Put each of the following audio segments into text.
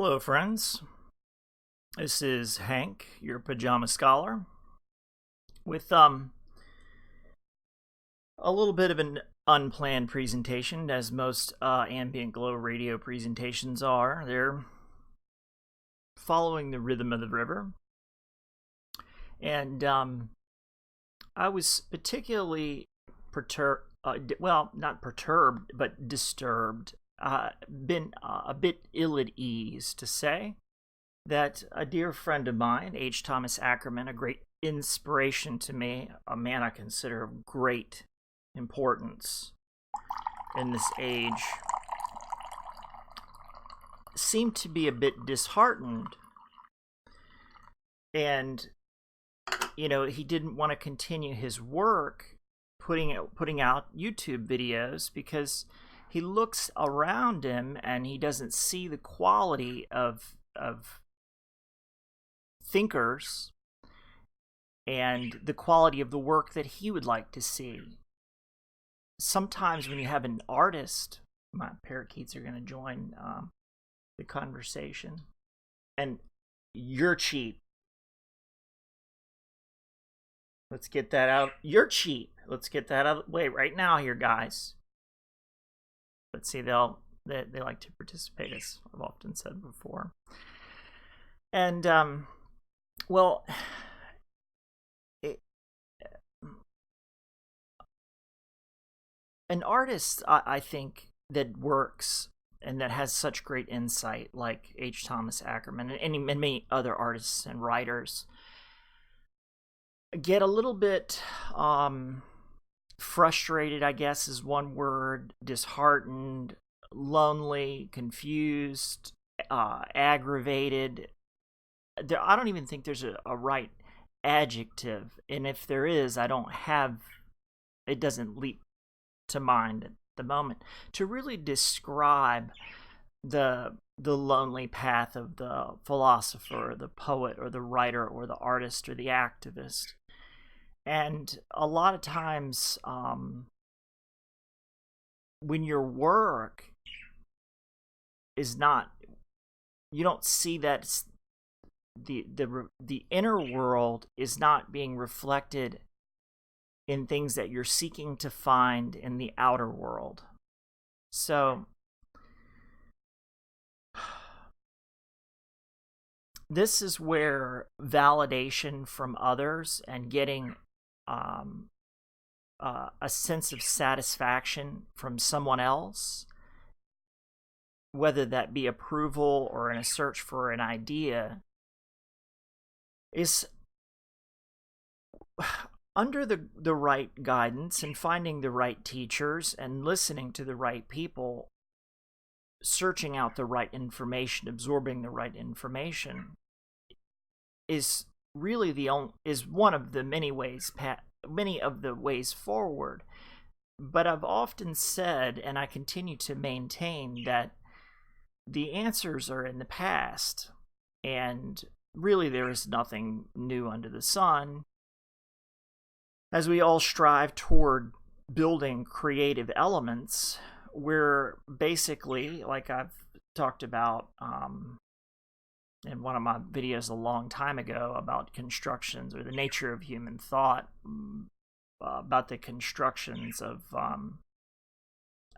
Hello, friends. This is Hank, your pajama scholar, with a little bit of an unplanned presentation, as most ambient glow radio presentations are. They're following the rhythm of the river, and I was particularly not perturbed, but disturbed. Been a bit ill at ease, to say, that a dear friend of mine, H. Thomas Ackerman, a great inspiration to me, a man I consider of great importance in this age, seemed to be a bit disheartened. And, he didn't want to continue his work putting out YouTube videos because he looks around him and he doesn't see the quality of thinkers and the quality of the work that he would like to see. Sometimes when you have an artist, my parakeets are going to join the conversation, and you're cheap. Let's get that out. You're cheap. Let's get that out of the way right now here, guys. But see, they like to participate, as I've often said before. And, an artist, I think, that works and that has such great insight, like H. Thomas Ackerman and many other artists and writers, get a little bit frustrated, I guess is one word, disheartened, lonely, confused, aggravated. I don't even think there's a right adjective, and if there is, it doesn't leap to mind at the moment to really describe the lonely path of the philosopher, or the poet, or the writer, or the artist, or the activist. And a lot of times, when your work is not, you don't see that the inner world is not being reflected in things that you're seeking to find in the outer world. So this is where validation from others and getting a sense of satisfaction from someone else, whether that be approval or in a search for an idea, is under the right guidance and finding the right teachers and listening to the right people, searching out the right information, absorbing the right information, is really is one of the many of the ways forward. But I've often said, and I continue to maintain, that the answers are in the past, and really there is nothing new under the sun, as we all strive toward building creative elements. We're basically, like I've talked about in one of my videos a long time ago about constructions, or the nature of human thought, about the constructions of, I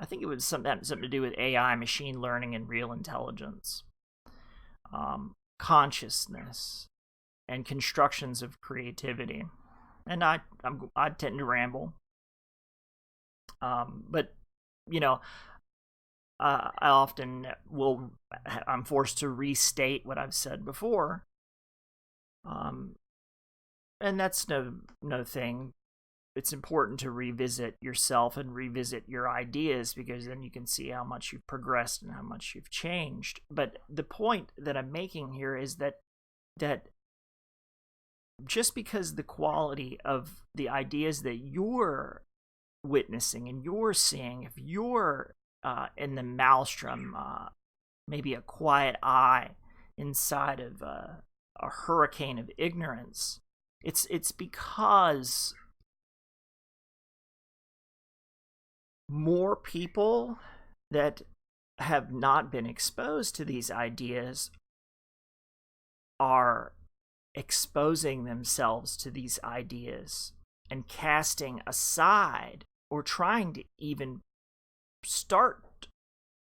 think it was something to do with AI, machine learning, and real intelligence, consciousness, and constructions of creativity. And I tend to ramble, but I often I'm forced to restate what I've said before, and that's no thing. It's important to revisit yourself and revisit your ideas, because then you can see how much you've progressed and how much you've changed. But the point that I'm making here is that just because the quality of the ideas that you're witnessing and you're seeing, if you're in the maelstrom, maybe a quiet eye inside of a hurricane of ignorance, it's because more people that have not been exposed to these ideas are exposing themselves to these ideas and casting aside or trying to even start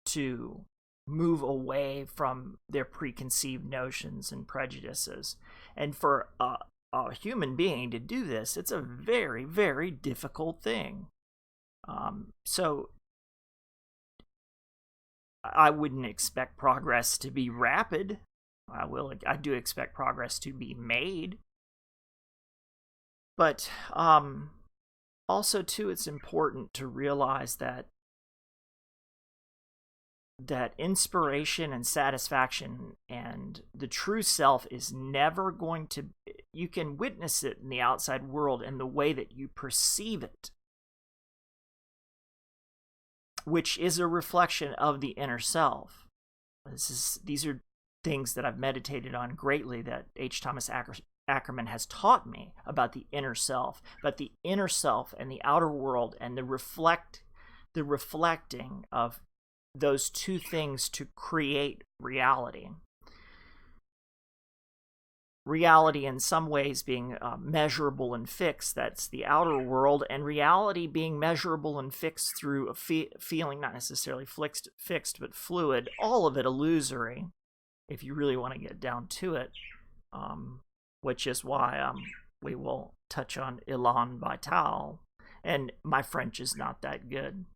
to move away from their preconceived notions and prejudices. And for a human being to do this, it's a very, very difficult thing. So I wouldn't expect progress to be rapid. I do expect progress to be made. But also, too, it's important to realize that inspiration and satisfaction and the true self is never going to... You can witness it in the outside world in the way that you perceive it, which is a reflection of the inner self. These are things that I've meditated on greatly, that H. Thomas Ackerman has taught me about the inner self, but the inner self and the outer world, and the reflecting of those two things to create reality. Reality in some ways being measurable and fixed, that's the outer world, and reality being measurable and fixed through a feeling, not necessarily fixed, but fluid, all of it illusory, if you really want to get down to it, which is why we will touch on élan vital. And my French is not that good.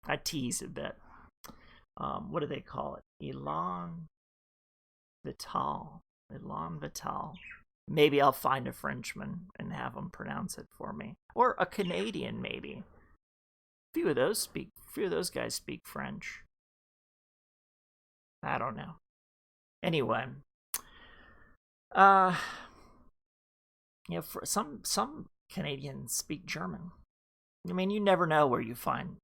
I tease a bit. What do they call it? Élan vital. Élan vital. Maybe I'll find a Frenchman and have him pronounce it for me, or a Canadian maybe. Few of those guys speak French. I don't know. Anyway, for some Canadians speak German. I mean, you never know where you find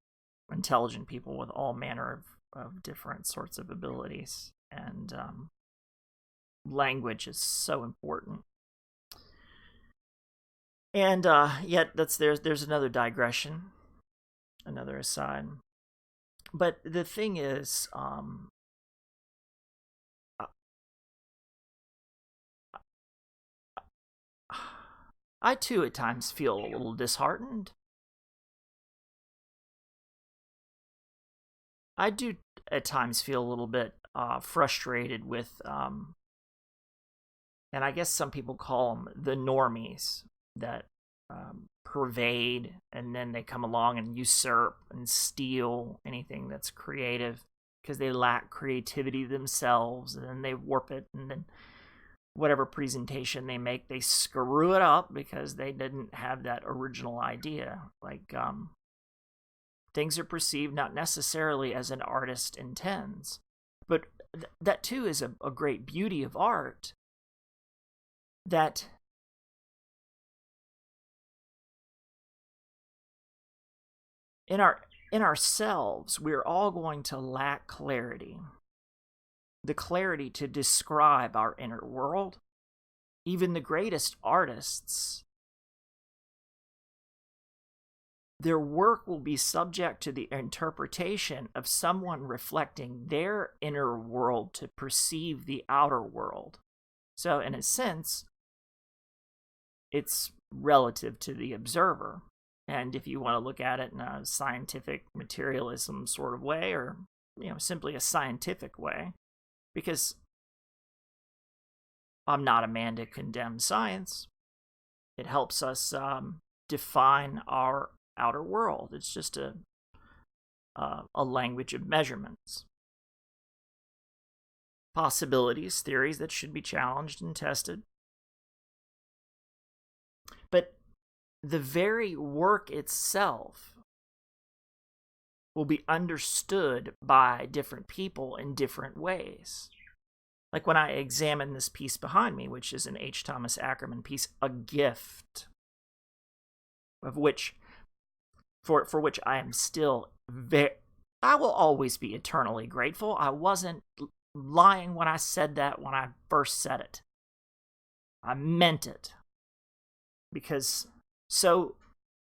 intelligent people with all manner of different sorts of abilities, and language is so important. And yet there's another digression, another aside. But the thing is, I too at times feel a little disheartened. I do at times feel a little bit frustrated with, and I guess some people call them the normies that pervade, and then they come along and usurp and steal anything that's creative because they lack creativity themselves, and then they warp it, and then whatever presentation they make, they screw it up because they didn't have that original idea. Like, things are perceived not necessarily as an artist intends, but that too is a great beauty of art, that in ourselves, we're all going to lack clarity. The clarity to describe our inner world. Even the greatest artists, their work will be subject to the interpretation of someone reflecting their inner world to perceive the outer world. So, in a sense, it's relative to the observer. And if you want to look at it in a scientific materialism sort of way, or simply a scientific way, because I'm not a man to condemn science. It helps us define our outer world. It's just a language of measurements. Possibilities, theories that should be challenged and tested. But the very work itself will be understood by different people in different ways. Like when I examine this piece behind me, which is an H. Thomas Ackerman piece, A Gift, of which, for which I am still I will always be eternally grateful. I wasn't lying when I said that when I first said it. I meant it. Because so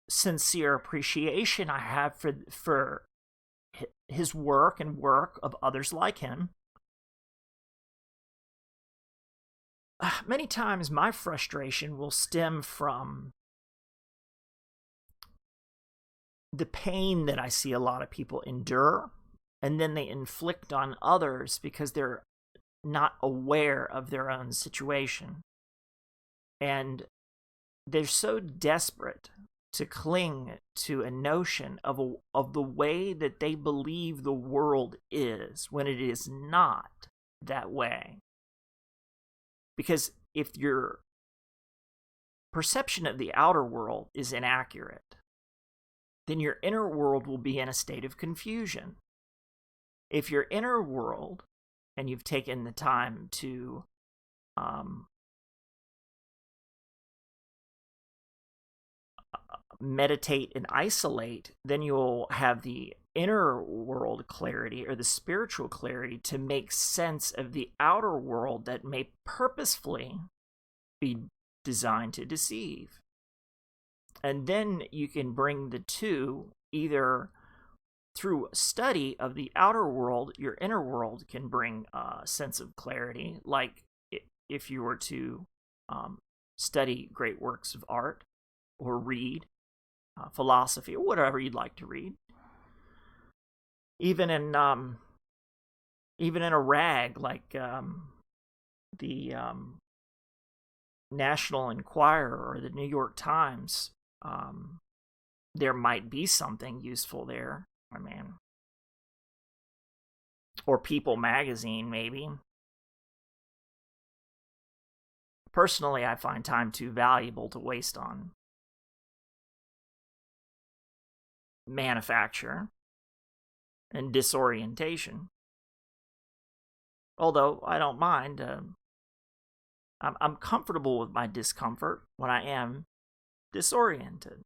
sincere appreciation I have for his work and work of others like him, many times my frustration will stem from the pain that I see a lot of people endure, and then they inflict on others because they're not aware of their own situation. And they're so desperate to cling to a notion of the way that they believe the world is, when it is not that way. Because if your perception of the outer world is inaccurate, then your inner world will be in a state of confusion. If your inner world, and you've taken the time to meditate and isolate, then you'll have the inner world clarity, or the spiritual clarity, to make sense of the outer world that may purposefully be designed to deceive. And then you can bring the two, either through study of the outer world, your inner world can bring a sense of clarity, like if you were to study great works of art, or read philosophy, or whatever you'd like to read. Even in a rag like the National Enquirer or the New York Times, there might be something useful there. I mean, or People magazine, maybe. Personally, I find time too valuable to waste on manufacture and disorientation. Although I don't mind, I'm comfortable with my discomfort when I am disoriented.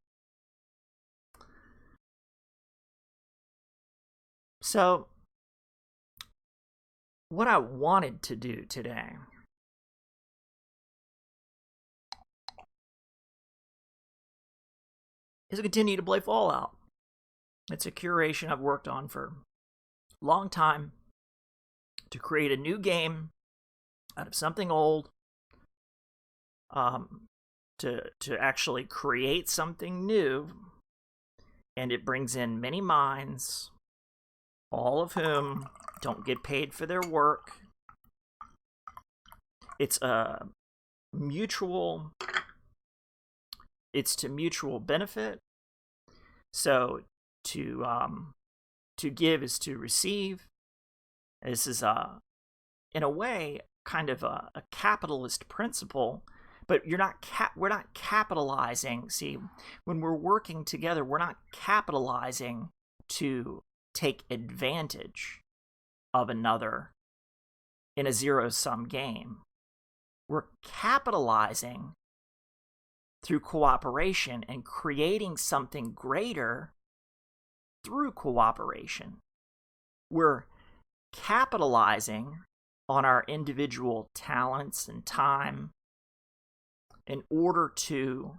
So, what I wanted to do today is to continue to play Fallout. It's a curation I've worked on for a long time, to create a new game out of something old, to actually create something new, and it brings in many minds, all of whom don't get paid for their work. It's to mutual benefit. So to give is to receive. This is in a way kind of a capitalist principle, but we're not capitalizing. See, when we're working together, we're not capitalizing to take advantage of another in a zero-sum game. We're capitalizing through cooperation and creating something greater through cooperation. We're capitalizing on our individual talents and time in order to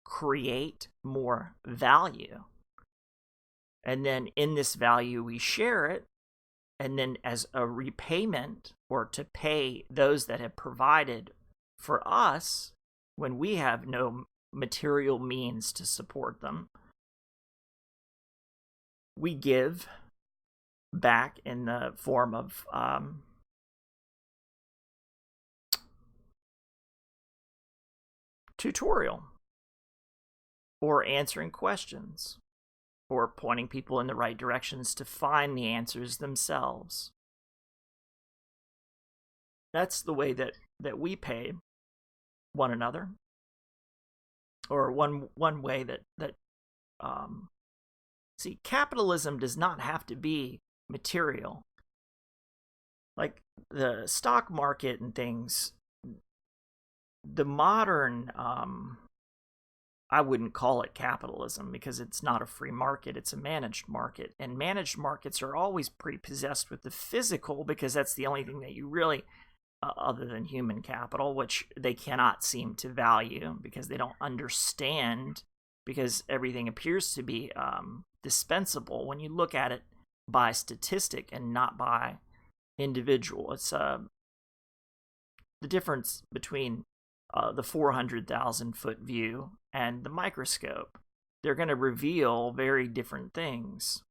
create more value. And then in this value, we share it. And then as a repayment, or to pay those that have provided for us when we have no material means to support them, we give back in the form of tutorial, or answering questions, or pointing people in the right directions to find the answers themselves. That's the way that we pay one another, or one way that see, capitalism does not have to be material. Like the stock market and things, the modern, I wouldn't call it capitalism, because it's not a free market, it's a managed market. And managed markets are always prepossessed with the physical, because that's the only thing that you really, other than human capital, which they cannot seem to value because they don't understand, because everything appears to be dispensable when you look at it by statistic and not by individual. It's the difference between the 400,000 foot view and the microscope. They're going to reveal very different things.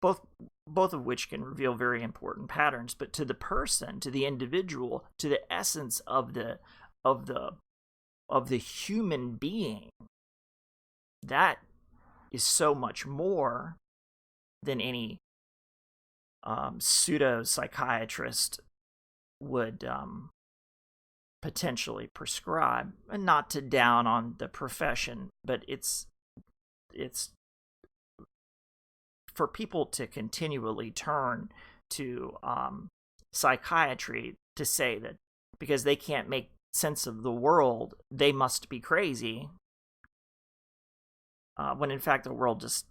Both of which can reveal very important patterns, but to the person, to the individual, to the essence of the human being, that is so much more than any pseudo psychiatrist would potentially prescribe. And not to down on the profession, but it's for people to continually turn to psychiatry to say that because they can't make sense of the world, they must be crazy. When in fact the world just,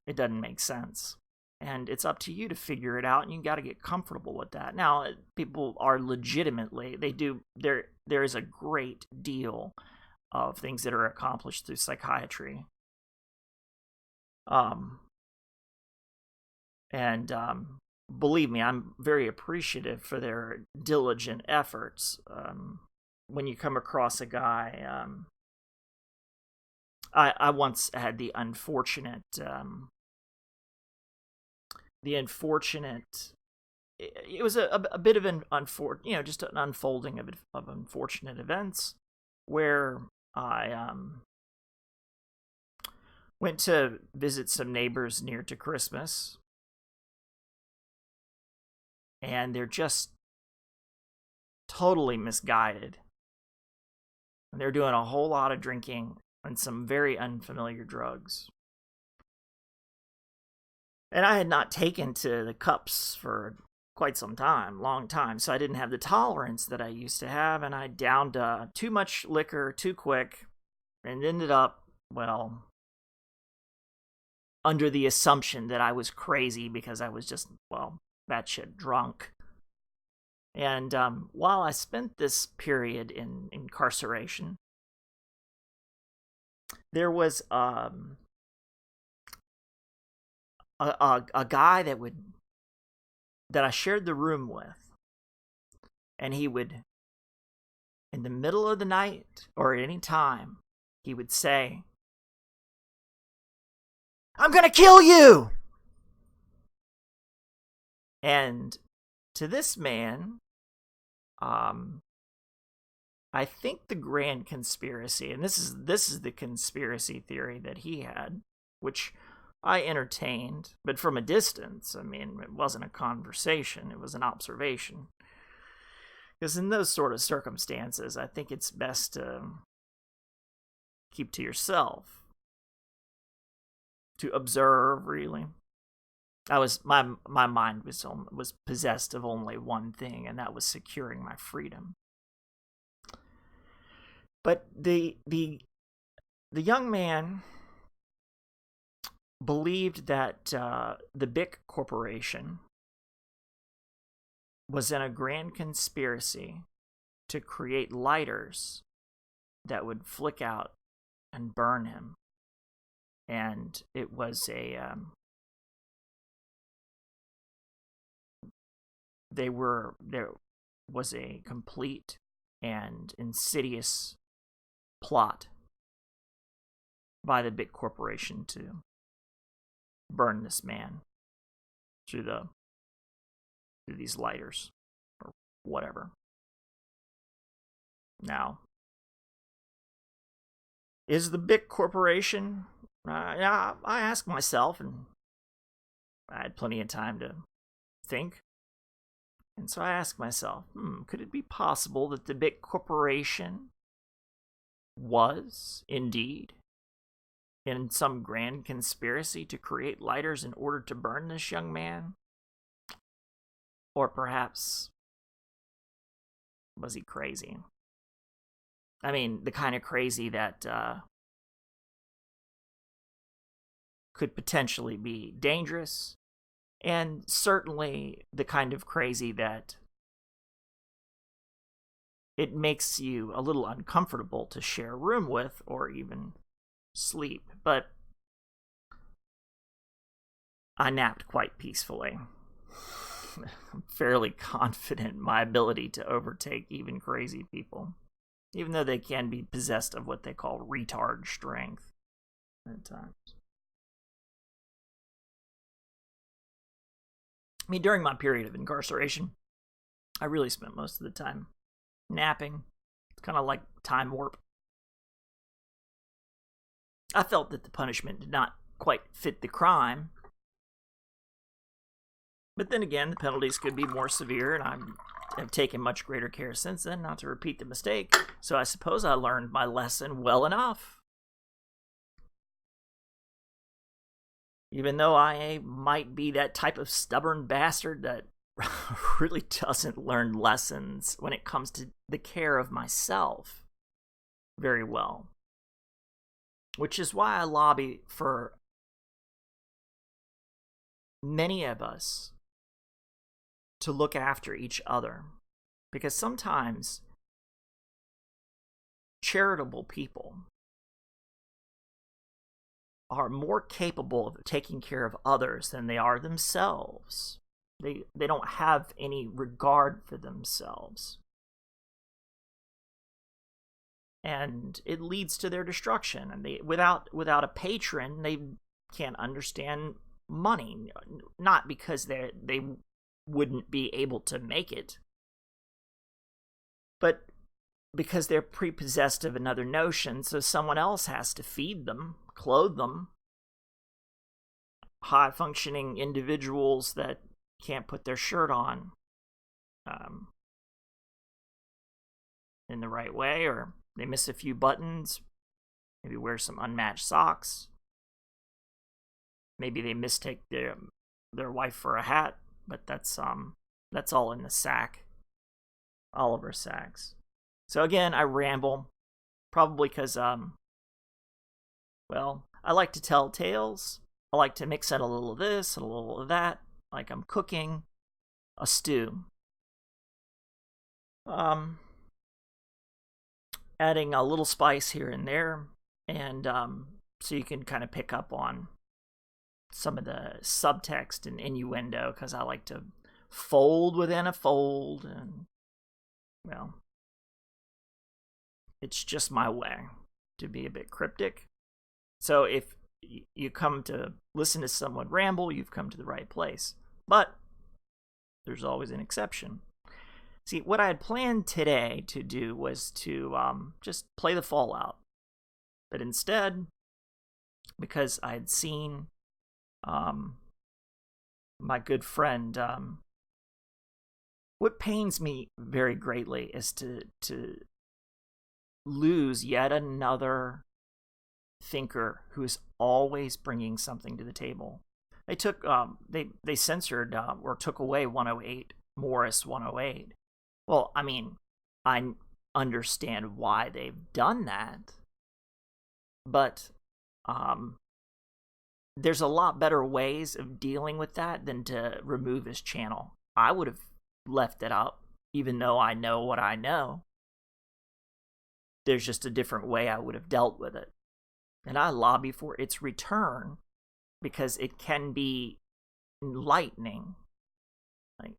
it doesn't make sense. And it's up to you to figure it out, and you got to get comfortable with that. Now, people are legitimately, there is a great deal of things that are accomplished through psychiatry. And believe me, I'm very appreciative for their diligent efforts. When you come across a guy, I once had the unfortunate, it was a bit of an just an unfolding of unfortunate events where I went to visit some neighbors near to Christmas. And they're just totally misguided. And they're doing a whole lot of drinking and some very unfamiliar drugs. And I had not taken to the cups for quite some time, long time, so I didn't have the tolerance that I used to have, and I downed too much liquor too quick and ended up, well, under the assumption that I was crazy because I was just, batshit drunk. And while I spent this period in incarceration, there was a guy that I shared the room with, and he would, in the middle of the night or at any time, he would say, "I'm gonna kill you!" And to this man, I think the grand conspiracy, and this is the conspiracy theory that he had, which I entertained, but from a distance. I mean, it wasn't a conversation, it was an observation. Because in those sort of circumstances, I think it's best to keep to yourself, to observe, really. My mind was possessed of only one thing, and that was securing my freedom. But the young man believed that the Bic Corporation was in a grand conspiracy to create lighters that would flick out and burn him. And it was there was a complete and insidious plot by the Bic Corporation to burn this man through these lighters or whatever. Now, is the Bic Corporation? I ask myself, and I had plenty of time to think. And so I asked myself, could it be possible that the Bic Corporation was indeed in some grand conspiracy to create lighters in order to burn this young man? Or perhaps, was he crazy? I mean, the kind of crazy that could potentially be dangerous, and certainly the kind of crazy that it makes you a little uncomfortable to share a room with or even sleep. But I napped quite peacefully. I'm fairly confident in my ability to overtake even crazy people, even though they can be possessed of what they call retard strength at times. I mean, during my period of incarceration, I really spent most of the time napping. It's kind of like time warp. I felt that the punishment did not quite fit the crime. But then again, the penalties could be more severe, and I have taken much greater care since then not to repeat the mistake. So I suppose I learned my lesson well enough. Even though I might be that type of stubborn bastard that really doesn't learn lessons when it comes to the care of myself very well. Which is why I lobby for many of us to look after each other. Because sometimes charitable people are more capable of taking care of others than they are themselves. They don't have any regard for themselves. And it leads to their destruction. And without a patron, they can't understand money. Not because they wouldn't be able to make it, but because they're prepossessed of another notion, so someone else has to feed them, clothe them. High-functioning individuals that can't put their shirt on in the right way, or they miss a few buttons, maybe wear some unmatched socks, maybe they mistake their wife for a hat, but that's all in the sack, Oliver Sacks. So again, I ramble, probably because well, I like to tell tales. I like to mix in a little of this and a little of that, like I'm cooking a stew. Adding a little spice here and there, and so you can kind of pick up on some of the subtext and innuendo, because I like to fold within a fold, and, well, it's just my way to be a bit cryptic. So if you come to listen to someone ramble, you've come to the right place. But there's always an exception. See, what I had planned today to do was to just play the Fallout. But instead, because I had seen my good friend, what pains me very greatly is to lose yet another thinker who is always bringing something to the table. They took they censored or took away 108, Morris 108. Well, I mean, I understand why they've done that, but there's a lot better ways of dealing with that than to remove his channel. I would have left it up, even though I know what I know. There's just a different way I would have dealt with it. And I lobby for its return because it can be enlightening. Like,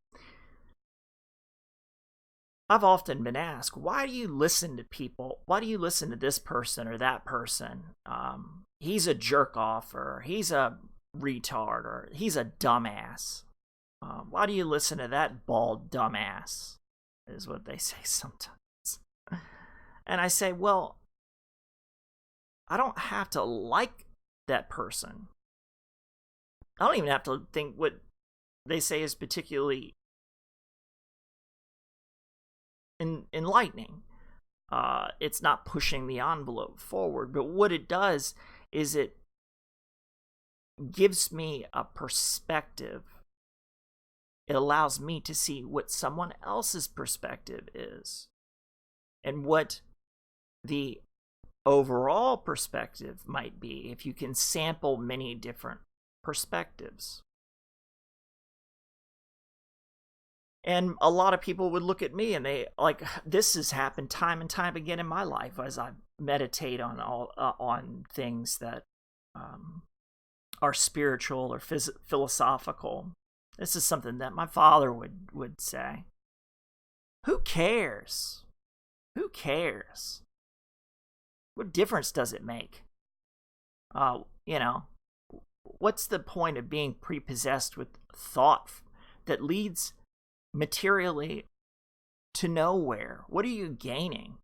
I've often been asked, why do you listen to people? Why do you listen to this person or that person? He's a jerk off, or he's a retard, or he's a dumbass. Why do you listen to that bald dumbass? Is what they say sometimes. And I say, well, I don't have to like that person. I don't even have to think what they say is particularly enlightening. It's not pushing the envelope forward, but what it does is it gives me a perspective. It allows me to see what someone else's perspective is, and what the overall perspective might be if you can sample many different perspectives. And a lot of people would look at me and they, like, this has happened time and time again in my life as I meditate on things that are spiritual or philosophical. This is something that my father would say. Who cares? Who cares? What difference does it make? What's the point of being prepossessed with thought that leads materially to nowhere? What are you gaining?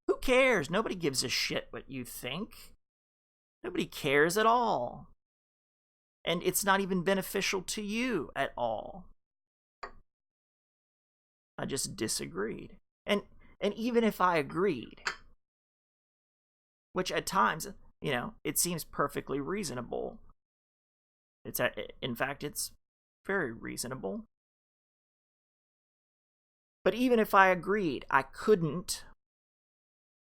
Who cares? Nobody gives a shit what you think. Nobody cares at all. And it's not even beneficial to you at all. I just disagreed. And even if I agreed, which at times, it seems perfectly reasonable. In fact, it's very reasonable. But even if I agreed, I couldn't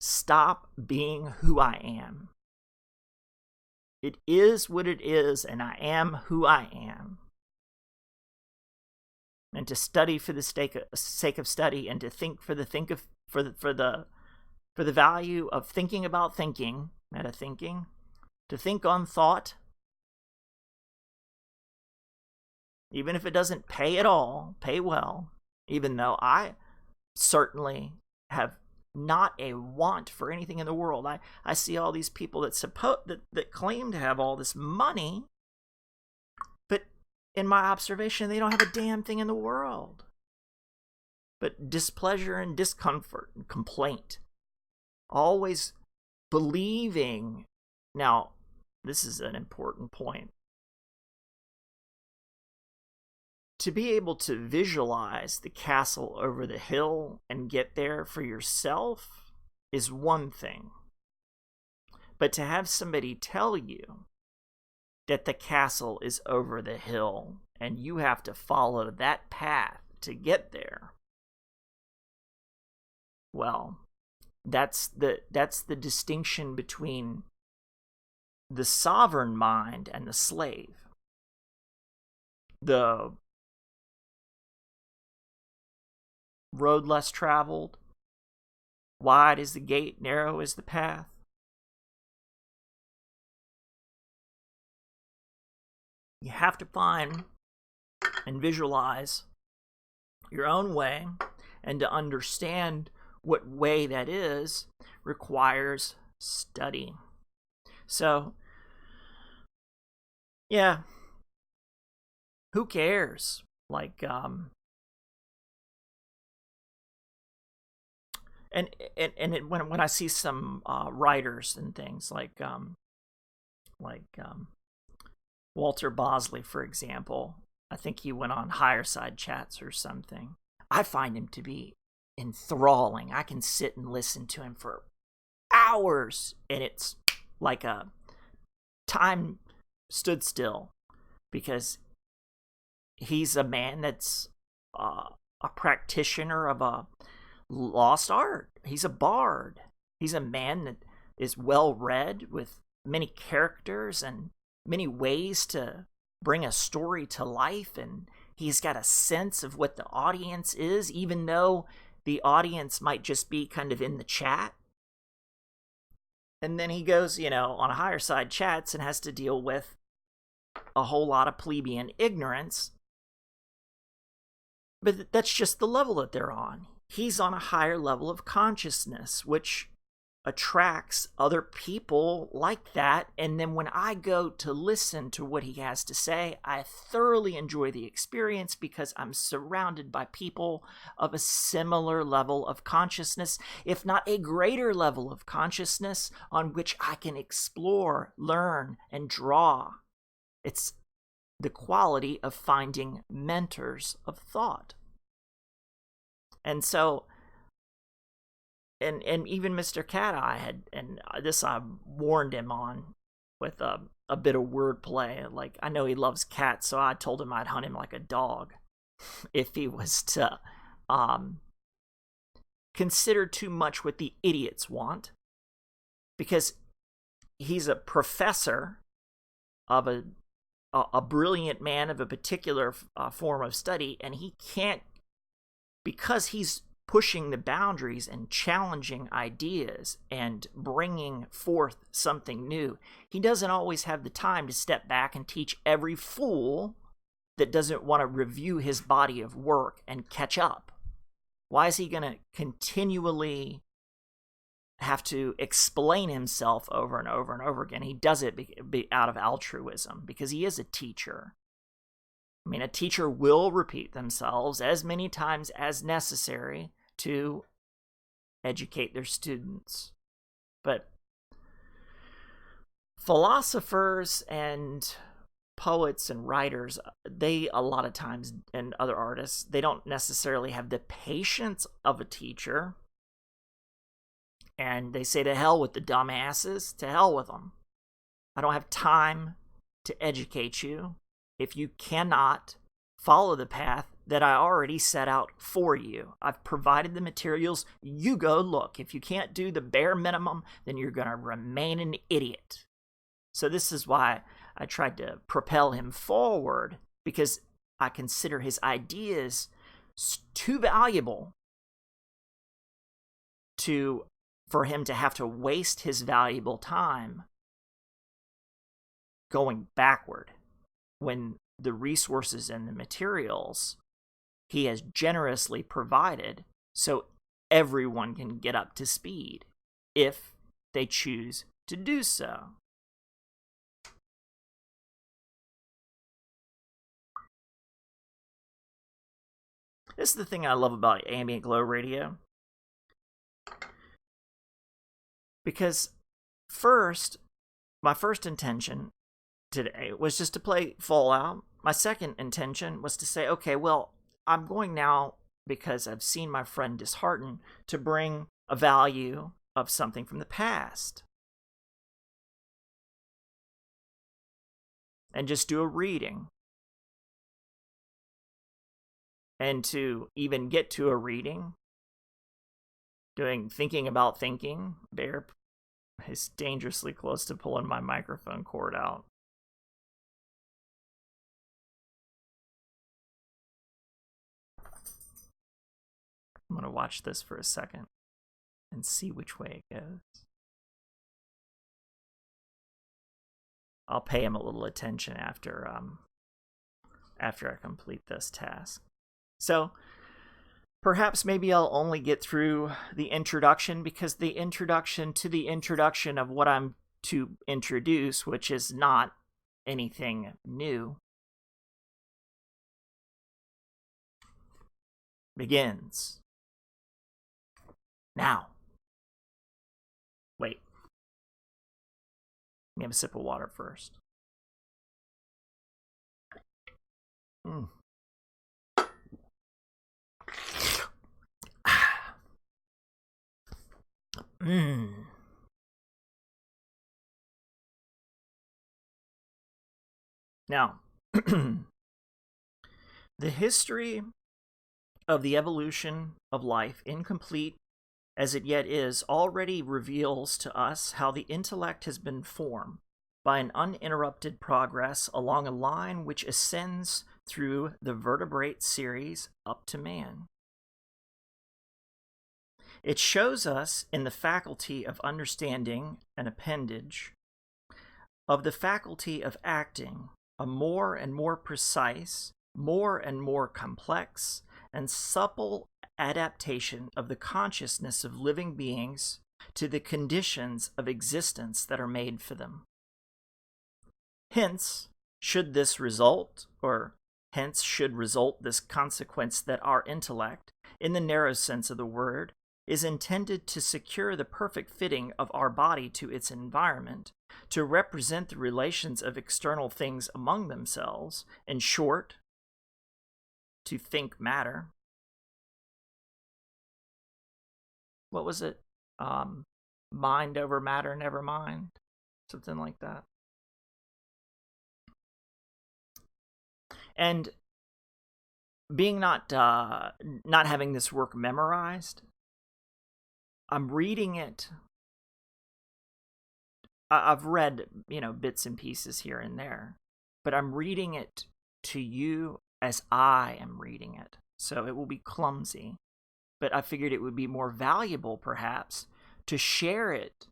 stop being who I am. It is what it is, and I am who I am. And to study for the sake of study, and to think for the value of thinking about thinking, meta thinking, to think on thought, even if it doesn't pay at all, pay well, even though I certainly have not a want for anything in the world. I see all these people that claim to have all this money, but in my observation, they don't have a damn thing in the world but displeasure and discomfort and complaint. Always believing. Now, this is an important point. To be able to visualize the castle over the hill and get there for yourself is one thing. But to have somebody tell you that the castle is over the hill and you have to follow that path to get there, well, that's the distinction between the sovereign mind and the slave. The road less traveled, wide is the gate, narrow is the path. You have to find and visualize your own way, and to understand what way that is requires study. So, yeah, who cares? Like, when I see some writers and things like Walter Bosley, for example, I think he went on Higher Side Chats or something. I find him to be enthralling. I can sit and listen to him for hours, and it's like a time stood still, because he's a man that's a practitioner of a lost art. He's a bard. He's a man that is well read, with many characters and many ways to bring a story to life, and he's got a sense of what the audience is, even though the audience might just be kind of in the chat. And then he goes, on a Higher Side Chats and has to deal with a whole lot of plebeian ignorance. But that's just the level that they're on. He's on a higher level of consciousness, which attracts other people like that. And then when I go to listen to what he has to say, I thoroughly enjoy the experience, because I'm surrounded by people of a similar level of consciousness, if not a greater level of consciousness, on which I can explore, learn, and draw. It's the quality of finding mentors of thought. And so, and even Mr. Cat Eye had, and this I warned him on with a bit of wordplay. Like, I know he loves cats, so I told him I'd hunt him like a dog if he was to consider too much what the idiots want, because he's a professor of a brilliant man of a particular form of study, and he can't, because he's pushing the boundaries and challenging ideas and bringing forth something new. He doesn't always have the time to step back and teach every fool that doesn't want to review his body of work and catch up. Why is he going to continually have to explain himself over and over and over again? He does it out of altruism because he is a teacher. I mean, a teacher will repeat themselves as many times as necessary to educate their students. But philosophers and poets and writers, they a lot of times, and other artists, they don't necessarily have the patience of a teacher. And they say, to hell with the dumbasses, to hell with them. I don't have time to educate you if you cannot follow the path that I already set out for you. I've provided the materials. You go look. If you can't do the bare minimum, then you're going to remain an idiot. So this is why I tried to propel him forward, because I consider his ideas too valuable for him to have to waste his valuable time going backward when the resources and the materials he has generously provided so everyone can get up to speed if they choose to do so. This is the thing I love about ambient glow radio. Because my first intention today was just to play Fallout. My second intention was to say, okay, well, I'm going now, because I've seen my friend disheartened, to bring a value of something from the past. And just do a reading. And to even get to a reading, doing thinking about thinking, Bear is dangerously close to pulling my microphone cord out. I'm going to watch this for a second and see which way it goes. I'll pay him a little attention after I complete this task. So perhaps maybe I'll only get through the introduction, because the introduction to the introduction of what I'm to introduce, which is not anything new, begins now. Wait. Let me have a sip of water first. Now, the history of the evolution of life, incomplete as it yet is, already reveals to us how the intellect has been formed by an uninterrupted progress along a line which ascends through the vertebrate series up to man. It shows us in the faculty of understanding an appendage of the faculty of acting, a more and more precise, more and more complex, and supple adaptation of the consciousness of living beings to the conditions of existence that are made for them. Hence should result this consequence that our intellect, in the narrow sense of the word, is intended to secure the perfect fitting of our body to its environment, to represent the relations of external things among themselves, in short, to think matter. What was it? Mind over matter, never mind. Something like that. And being not having this work memorized, I'm reading it. I've read, bits and pieces here and there, but I'm reading it to you as I am reading it. So it will be clumsy. but I figured it would be more valuable, perhaps, to share it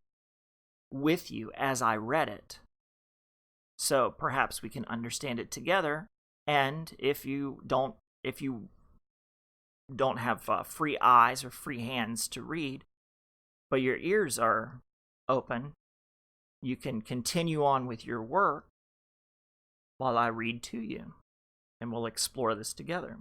with you as I read it. So perhaps we can understand it together. And if you don't have free eyes or free hands to read, but your ears are open, you can continue on with your work while I read to you, and we'll explore this together.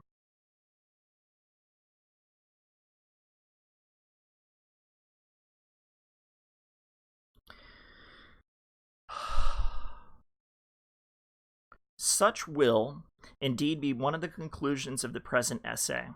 Such will indeed be one of the conclusions of the present essay.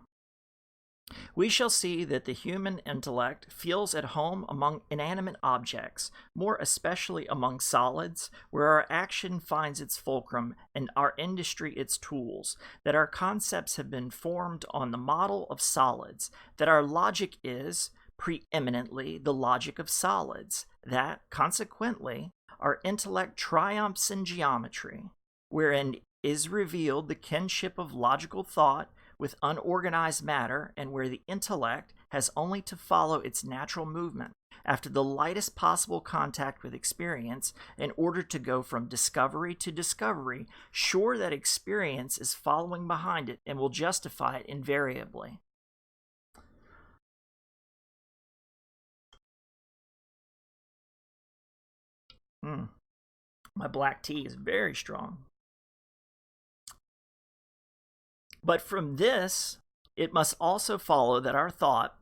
We shall see that the human intellect feels at home among inanimate objects, more especially among solids, where our action finds its fulcrum and our industry its tools, that our concepts have been formed on the model of solids, that our logic is preeminently the logic of solids, that, consequently, our intellect triumphs in geometry, wherein is revealed the kinship of logical thought with unorganized matter, and where the intellect has only to follow its natural movement after the lightest possible contact with experience in order to go from discovery to discovery, sure that experience is following behind it and will justify it invariably. My black tea is very strong. But from this, it must also follow that our thought,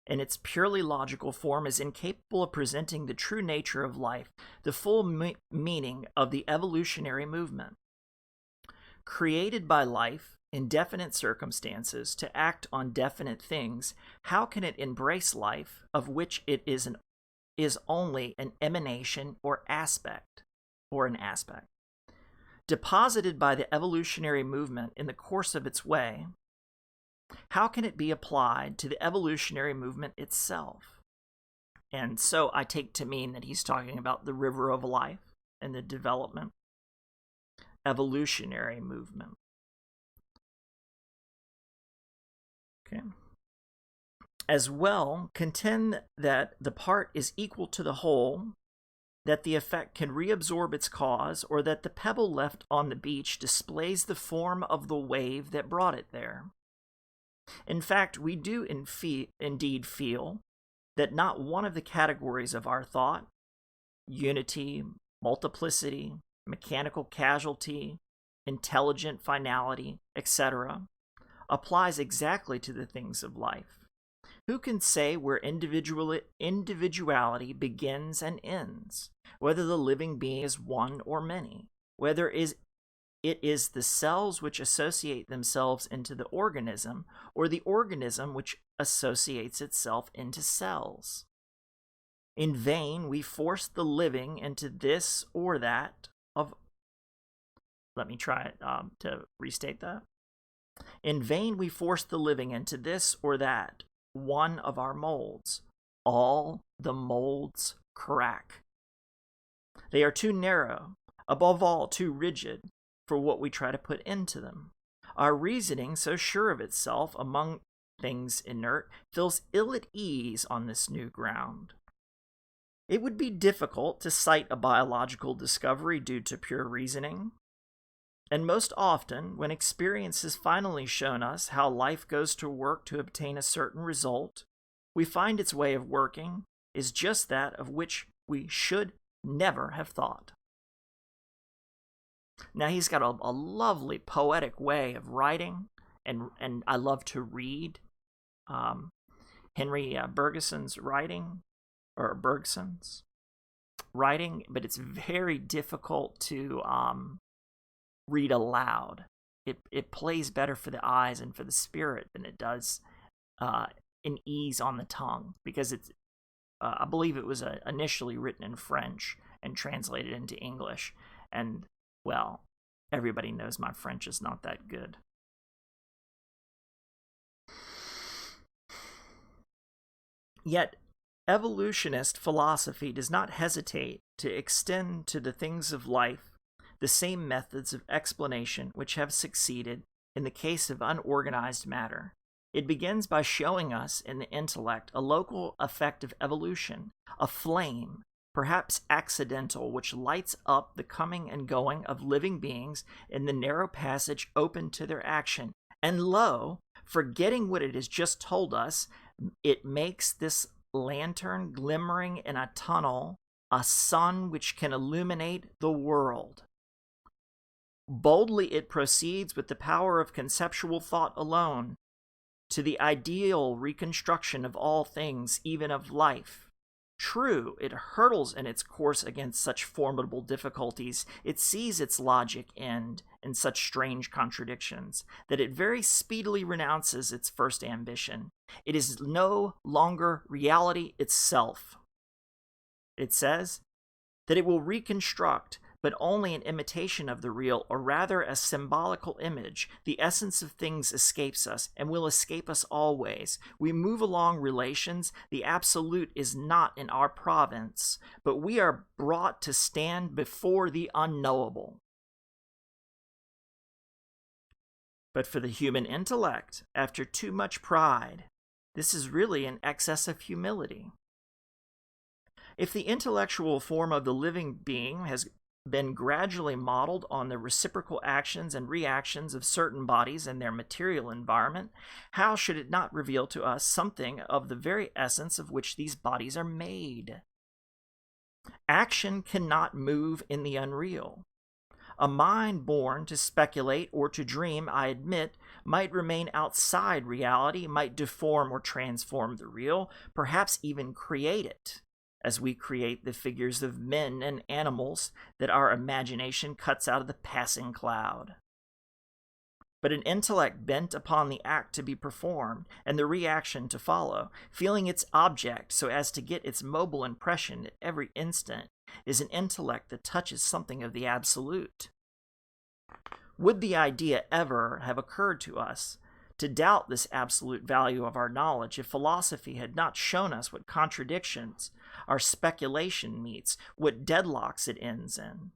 in its purely logical form, is incapable of presenting the true nature of life, the full meaning of the evolutionary movement. Created by life in definite circumstances to act on definite things, how can it embrace life of which it is only an emanation or aspect, deposited by the evolutionary movement in the course of its way? How can it be applied to the evolutionary movement itself? And so I take to mean that he's talking about the river of life and the development, evolutionary movement. Okay. As well, contend that the part is equal to the whole, that the effect can reabsorb its cause, or that the pebble left on the beach displays the form of the wave that brought it there. In fact, we do indeed feel that not one of the categories of our thought, unity, multiplicity, mechanical casualty, intelligent finality, etc., applies exactly to the things of life. Who can say where individuality begins and ends, whether the living being is one or many, whether it is the cells which associate themselves into the organism, or the organism which associates itself into cells? In vain we force the living into this or that of... Let me try to restate that. In vain we force the living into this or that one of our molds. All the molds crack. They are too narrow, above all too rigid, for what we try to put into them. Our reasoning, so sure of itself among things inert, feels ill at ease on this new ground. It would be difficult to cite a biological discovery due to pure reasoning. And most often, when experience has finally shown us how life goes to work to obtain a certain result, we find its way of working is just that of which we should never have thought. Now, he's got a lovely poetic way of writing, and I love to read Henri Bergson's writing, but it's very difficult to read aloud. It plays better for the eyes and for the spirit than it does in ease on the tongue, because it's I believe it was initially written in French and translated into English, and well, everybody knows my French is not that good. Yet evolutionist philosophy does not hesitate to extend to the things of life the same methods of explanation which have succeeded in the case of unorganized matter, It begins by showing us in the intellect a local effect of evolution, a flame, perhaps accidental, which lights up the coming and going of living beings in the narrow passage open to their action. And lo, forgetting what it has just told us, it makes this lantern glimmering in a tunnel, a sun which can illuminate the world. Boldly it proceeds with the power of conceptual thought alone to the ideal reconstruction of all things, even of life. True, it hurtles in its course against such formidable difficulties, it sees its logic end in such strange contradictions, that it very speedily renounces its first ambition. It is no longer reality itself. It says that it will reconstruct, but only an imitation of the real, or rather a symbolical image. The essence of things escapes us, and will escape us always. We move along relations. The absolute is not in our province, but we are brought to stand before the unknowable. But for the human intellect, after too much pride, this is really an excess of humility. If the intellectual form of the living being has been gradually modeled on the reciprocal actions and reactions of certain bodies and their material environment, how should it not reveal to us something of the very essence of which these bodies are made? Action cannot move in the unreal. A mind born to speculate or to dream, I admit, might remain outside reality, might deform or transform the real, perhaps even create it, as we create the figures of men and animals that our imagination cuts out of the passing cloud. But an intellect bent upon the act to be performed and the reaction to follow, feeling its object so as to get its mobile impression at every instant, is an intellect that touches something of the absolute. Would the idea ever have occurred to us to doubt this absolute value of our knowledge if philosophy had not shown us what contradictions our speculation meets, what deadlocks it ends in?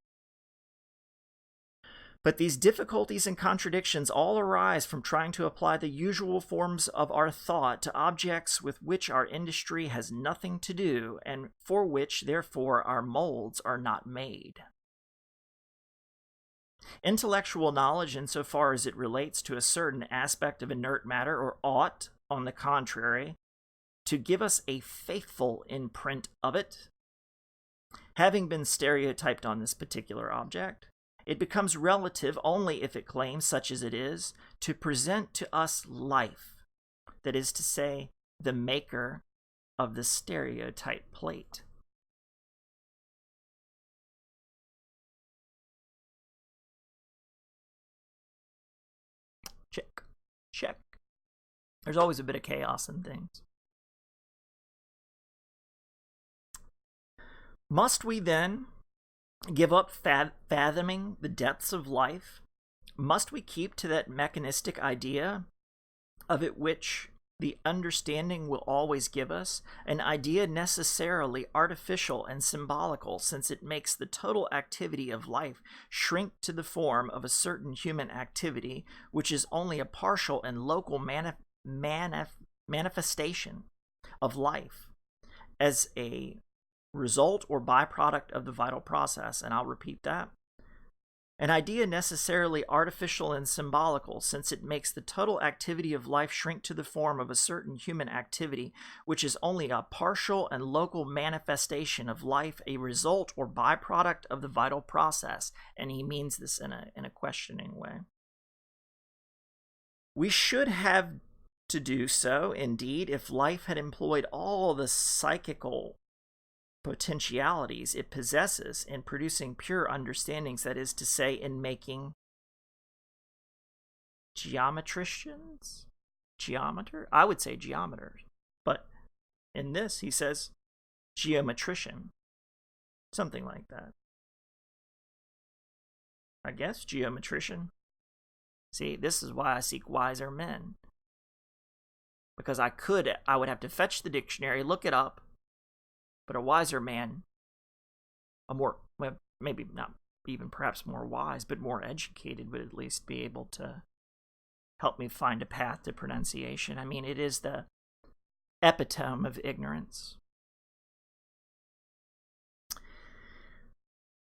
But these difficulties and contradictions all arise from trying to apply the usual forms of our thought to objects with which our industry has nothing to do, and for which, therefore, our molds are not made. Intellectual knowledge, insofar as it relates to a certain aspect of inert matter, or ought, on the contrary, to give us a faithful imprint of it. Having been stereotyped on this particular object, it becomes relative only if it claims, such as it is, to present to us life, that is to say, the maker of the stereotype plate. Check. Check. There's always a bit of chaos in things. Must we then give up fathoming the depths of life? Must we keep to that mechanistic idea of it which the understanding will always give us, an idea necessarily artificial and symbolical, since it makes the total activity of life shrink to the form of a certain human activity, which is only a partial and local manifestation of life as a result or byproduct of the vital process? And I'll repeat that. An idea necessarily artificial and symbolical, since it makes the total activity of life shrink to the form of a certain human activity, which is only a partial and local manifestation of life, a result or byproduct of the vital process. And he means this in a questioning way. We should have to do so, indeed, if life had employed all the psychical potentialities it possesses in producing pure understandings, that is to say, in making geometricians? Geometer? I would say geometers. But in this, he says geometrician. Something like that. I guess geometrician. See, this is why I seek wiser men. Because I would have to fetch the dictionary, look it up, but a wiser man, well, maybe not even perhaps more wise, but more educated, would at least be able to help me find a path to pronunciation. I mean, it is the epitome of ignorance.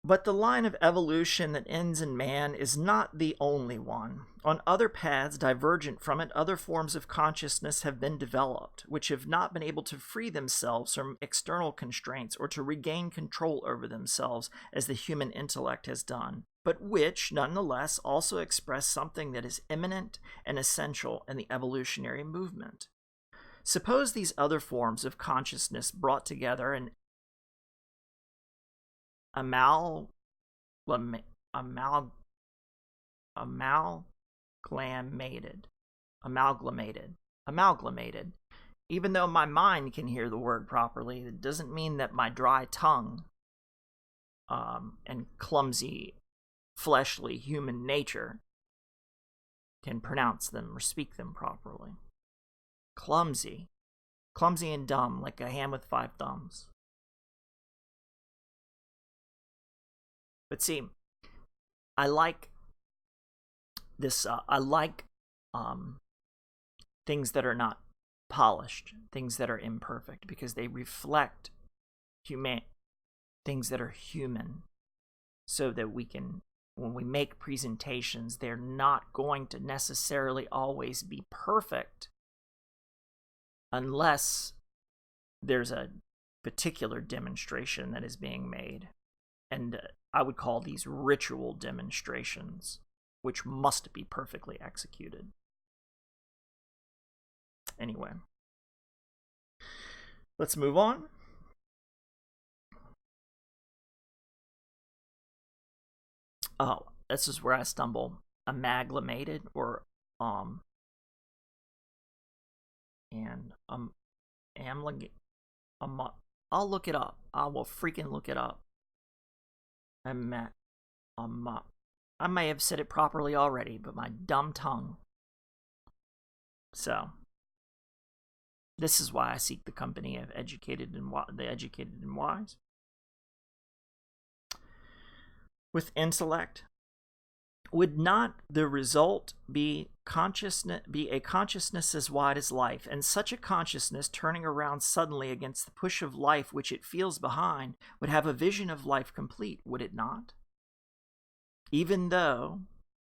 But the line of evolution that ends in man is not the only one. On other paths divergent from it, other forms of consciousness have been developed, which have not been able to free themselves from external constraints or to regain control over themselves as the human intellect has done, but which, nonetheless, also express something that is immanent and essential in the evolutionary movement. Suppose these other forms of consciousness brought together and amalgamated, Even though my mind can hear the word properly, it doesn't mean that my dry tongue and clumsy, fleshly human nature can pronounce them or speak them properly. Clumsy and dumb, like a hand with 5 thumbs. But see, I like this. I like things that are not polished, things that are imperfect, because they reflect things that are human, so that we can, when we make presentations, they're not going to necessarily always be perfect unless there's a particular demonstration that is being made. And I would call these ritual demonstrations, which must be perfectly executed. Anyway, let's move on. Oh, this is where I stumble. Amalgamated, or I'll look it up. I will freaking look it up. I may have said it properly already, but my dumb tongue. So, this is why I seek the company of the educated and wise. With intellect, would not the result be a consciousness as wide as life, and such a consciousness turning around suddenly against the push of life which it feels behind would have a vision of life complete, would it not? Even though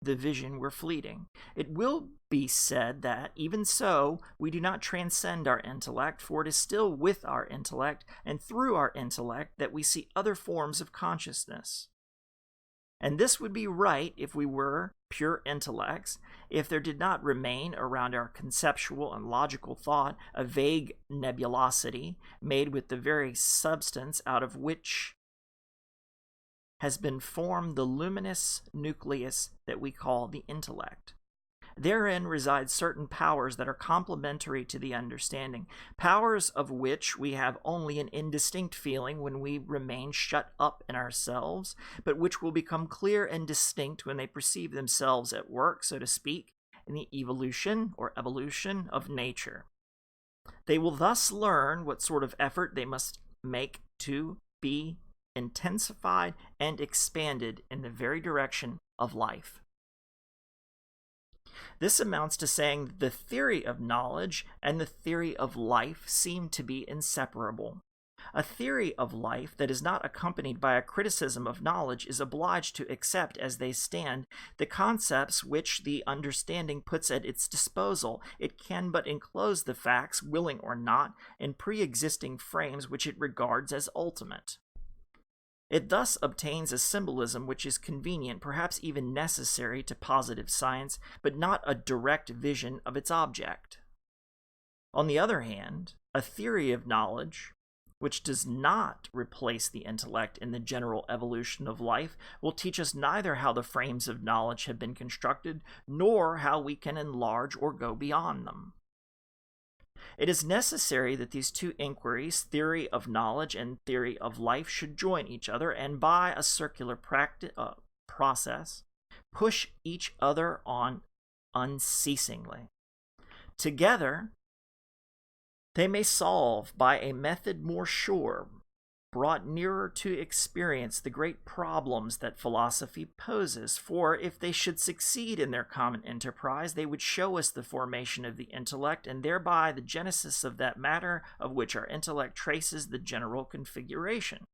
the vision were fleeting. It will be said that, even so, we do not transcend our intellect, for it is still with our intellect and through our intellect that we see other forms of consciousness. And this would be right if we were pure intellects, if there did not remain around our conceptual and logical thought a vague nebulosity made with the very substance out of which has been formed the luminous nucleus that we call the intellect. Therein reside certain powers that are complementary to the understanding, powers of which we have only an indistinct feeling when we remain shut up in ourselves, but which will become clear and distinct when they perceive themselves at work, so to speak, in the evolution or evolution of nature. They will thus learn what sort of effort they must make to be intensified and expanded in the very direction of life. This amounts to saying that the theory of knowledge and the theory of life seem to be inseparable. A theory of life that is not accompanied by a criticism of knowledge is obliged to accept as they stand the concepts which the understanding puts at its disposal. It can but enclose the facts, willing or not, in pre-existing frames which it regards as ultimate. It thus obtains a symbolism which is convenient, perhaps even necessary to positive science, but not a direct vision of its object. On the other hand, a theory of knowledge, which does not replace the intellect in the general evolution of life, will teach us neither how the frames of knowledge have been constructed, nor how we can enlarge or go beyond them. It is necessary that these two inquiries, theory of knowledge and theory of life, should join each other and by a circular process push each other on unceasingly. Together, they may solve by a method more sure, brought nearer to experience the great problems that philosophy poses, for if they should succeed in their common enterprise, they would show us the formation of the intellect, and thereby the genesis of that matter of which our intellect traces the general configuration.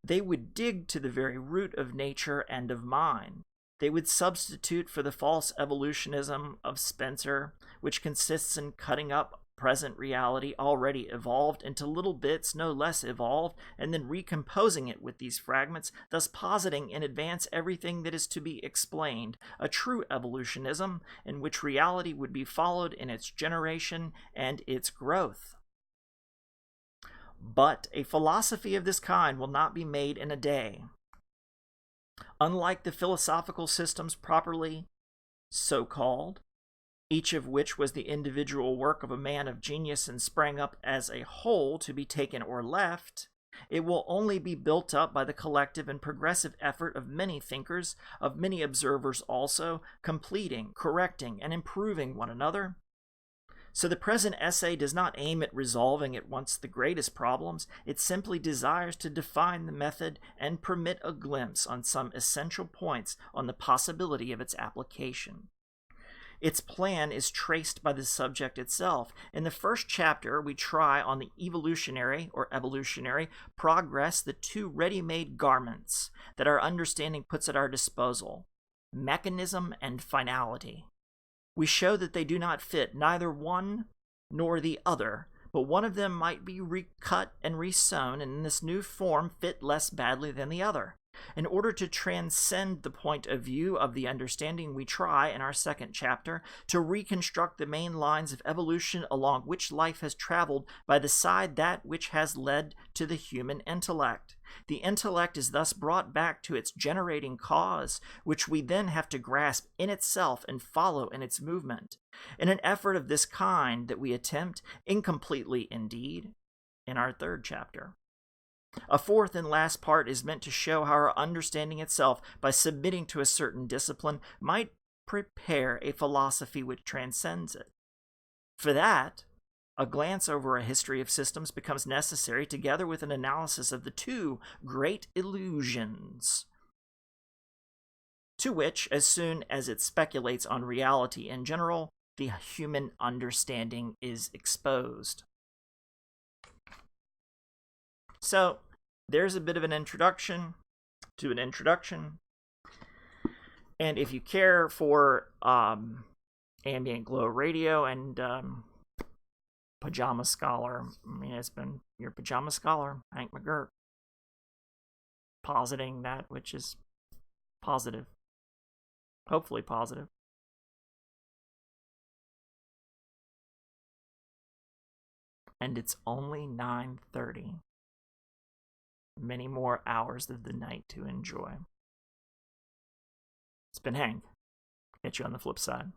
They would dig to the very root of nature and of mind. They would substitute for the false evolutionism of Spencer, which consists in cutting up present reality already evolved into little bits no less evolved, and then recomposing it with these fragments, thus positing in advance everything that is to be explained, a true evolutionism in which reality would be followed in its generation and its growth. But a philosophy of this kind will not be made in a day. Unlike the philosophical systems properly so-called, each of which was the individual work of a man of genius and sprang up as a whole to be taken or left, it will only be built up by the collective and progressive effort of many thinkers, of many observers also, completing, correcting, and improving one another. So the present essay does not aim at resolving at once the greatest problems. It simply desires to define the method and permit a glimpse on some essential points on the possibility of its application. Its plan is traced by the subject itself. In the first chapter, we try on the evolutionary or evolutionary progress the two ready-made garments that our understanding puts at our disposal: mechanism and finality. We show that they do not fit neither one nor the other, but one of them might be recut and resewn, and in this new form fit less badly than the other. In order to transcend the point of view of the understanding, we try, in our second chapter, to reconstruct the main lines of evolution along which life has traveled by the side that which has led to the human intellect. The intellect is thus brought back to its generating cause, which we then have to grasp in itself and follow in its movement. In an effort of this kind that we attempt, incompletely indeed, in our third chapter. A fourth and last part is meant to show how our understanding itself, by submitting to a certain discipline, might prepare a philosophy which transcends it. For that, a glance over a history of systems becomes necessary, together with an analysis of the two great illusions, to which, as soon as it speculates on reality in general, the human understanding is exposed. So, there's a bit of an introduction to an introduction. And if you care for ambient glow radio and pajama scholar, I mean, it's been your pajama scholar, Hank McGurk, positing that which is positive. Hopefully positive. And it's only 9:30. Many more hours of the night to enjoy. It's been Hank. Catch you on the flip side.